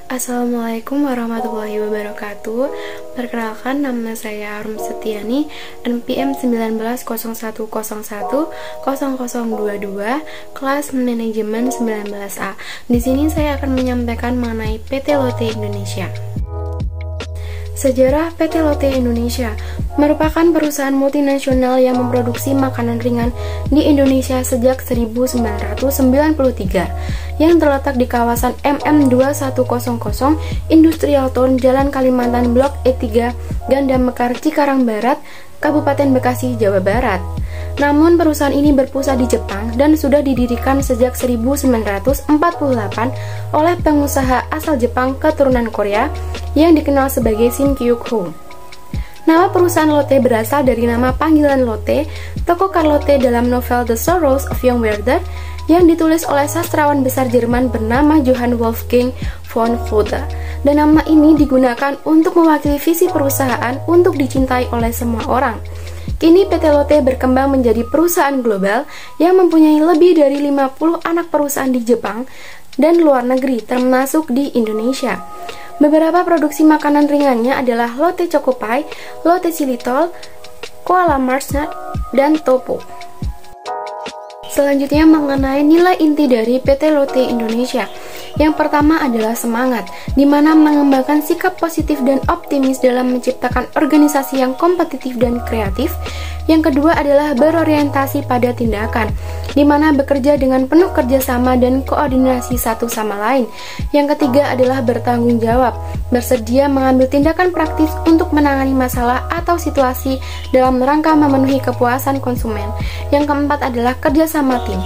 Assalamualaikum warahmatullahi wabarakatuh. Perkenalkan, nama saya Arum Setiani, NPM 1901010022, kelas manajemen 19A. Di sini saya akan menyampaikan mengenai PT Lotte Indonesia. Sejarah PT Lotte Indonesia merupakan perusahaan multinasional yang memproduksi makanan ringan di Indonesia sejak 1993 yang terletak di kawasan MM2100 Industrial Town, Jalan Kalimantan, Blok E3, Ganda Mekar, Cikarang Barat, Kabupaten Bekasi, Jawa Barat. Namun perusahaan ini berpusat di Jepang dan sudah didirikan sejak 1948 oleh pengusaha asal Jepang keturunan Korea yang dikenal sebagai Shin Kyuk-ho. Nama perusahaan Lotte berasal dari nama panggilan Lotte, tokoh Carlotte dalam novel The Sorrows of Young Werther yang ditulis oleh sastrawan besar Jerman bernama Johann Wolfgang von Goethe. Dan nama ini digunakan untuk mewakili visi perusahaan untuk dicintai oleh semua orang. Kini PT Lotte berkembang menjadi perusahaan global yang mempunyai lebih dari 50 anak perusahaan di Jepang dan luar negeri, termasuk di Indonesia. Beberapa produksi makanan ringannya adalah Lotte Choco Pie, Lotte Xylitol, Koala Mars Nut, dan Topo. Selanjutnya mengenai nilai inti dari PT Lotte Indonesia. Yang pertama adalah semangat, di mana mengembangkan sikap positif dan optimis dalam menciptakan organisasi yang kompetitif dan kreatif. Yang kedua adalah berorientasi pada tindakan, di mana bekerja dengan penuh kerjasama dan koordinasi satu sama lain. Yang ketiga adalah bertanggung jawab, bersedia mengambil tindakan praktis untuk menangani masalah atau situasi dalam rangka memenuhi kepuasan konsumen. Yang keempat adalah kerjasama tim,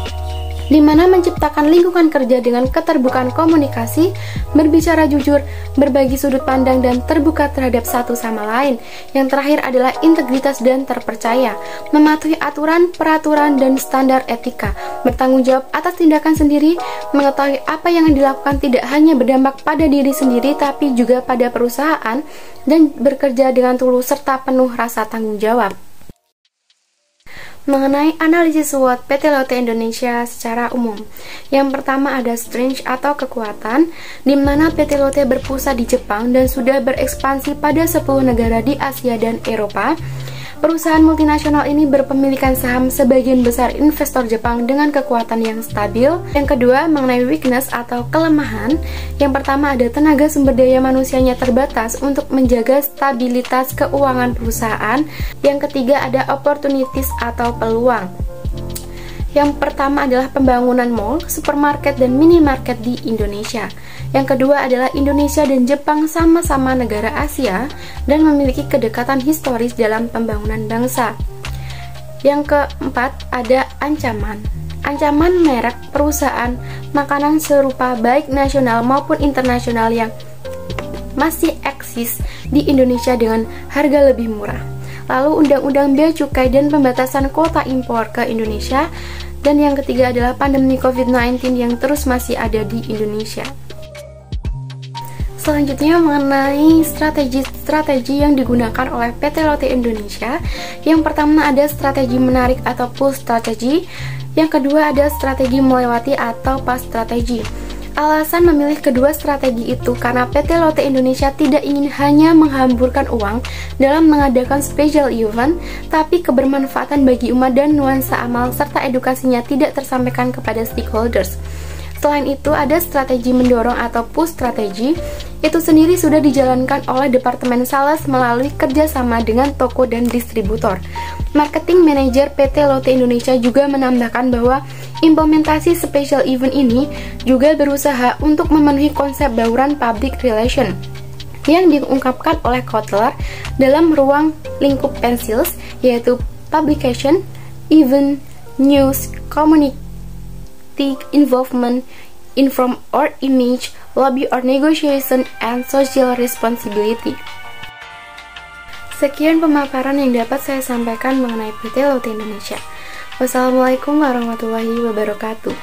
di mana menciptakan lingkungan kerja dengan keterbukaan komunikasi, berbicara jujur, berbagi sudut pandang, dan terbuka terhadap satu sama lain. Yang terakhir adalah integritas dan terpercaya, mematuhi aturan, peraturan, dan standar etika, bertanggung jawab atas tindakan sendiri, mengetahui apa yang dilakukan tidak hanya berdampak pada diri sendiri, tapi juga pada perusahaan, dan bekerja dengan tulus serta penuh rasa tanggung jawab. Mengenai analisis SWOT PT Lotte Indonesia secara umum, yang pertama ada strength atau kekuatan, di mana PT Lotte berpusat di Jepang dan sudah berekspansi pada 10 negara di Asia dan Eropa. Perusahaan multinasional ini berpemilikan saham sebagian besar investor Jepang dengan kekuatan yang stabil. Yang kedua, mengenai weakness atau kelemahan. Yang pertama ada tenaga sumber daya manusianya terbatas untuk menjaga stabilitas keuangan perusahaan. Yang ketiga ada opportunities atau peluang. Yang pertama adalah pembangunan mall, supermarket, dan minimarket di Indonesia. Yang kedua adalah Indonesia dan Jepang sama-sama negara Asia dan memiliki kedekatan historis dalam pembangunan bangsa. Yang keempat ada ancaman. Ancaman merek perusahaan makanan serupa baik nasional maupun internasional yang masih eksis di Indonesia dengan harga lebih murah. Lalu Undang-Undang Bea Cukai dan pembatasan kuota impor ke Indonesia. Dan yang ketiga adalah pandemi COVID-19 yang terus masih ada di Indonesia. Selanjutnya mengenai strategi yang digunakan oleh PT Lotte Indonesia. Yang pertama ada strategi menarik atau pull strategi. Yang kedua ada strategi melewati atau pass strategi. Alasan memilih kedua strategi itu karena PT Lotte Indonesia tidak ingin hanya menghamburkan uang dalam mengadakan special event, tapi kebermanfaatan bagi umat dan nuansa amal serta edukasinya tidak tersampaikan kepada stakeholders. Selain itu, ada strategi mendorong atau push strategi. Itu sendiri sudah dijalankan oleh Departemen Sales melalui kerjasama dengan toko dan distributor. Marketing Manager PT Lotte Indonesia juga menambahkan bahwa implementasi special event ini juga berusaha untuk memenuhi konsep bauran public relation yang diungkapkan oleh Kotler dalam ruang lingkup Pensils, yaitu publication, event, news, community involvement, inform or image, lobby or negotiation, and social responsibility. Sekian pemaparan yang dapat saya sampaikan mengenai PT Lotte Indonesia. Wassalamualaikum warahmatullahi wabarakatuh.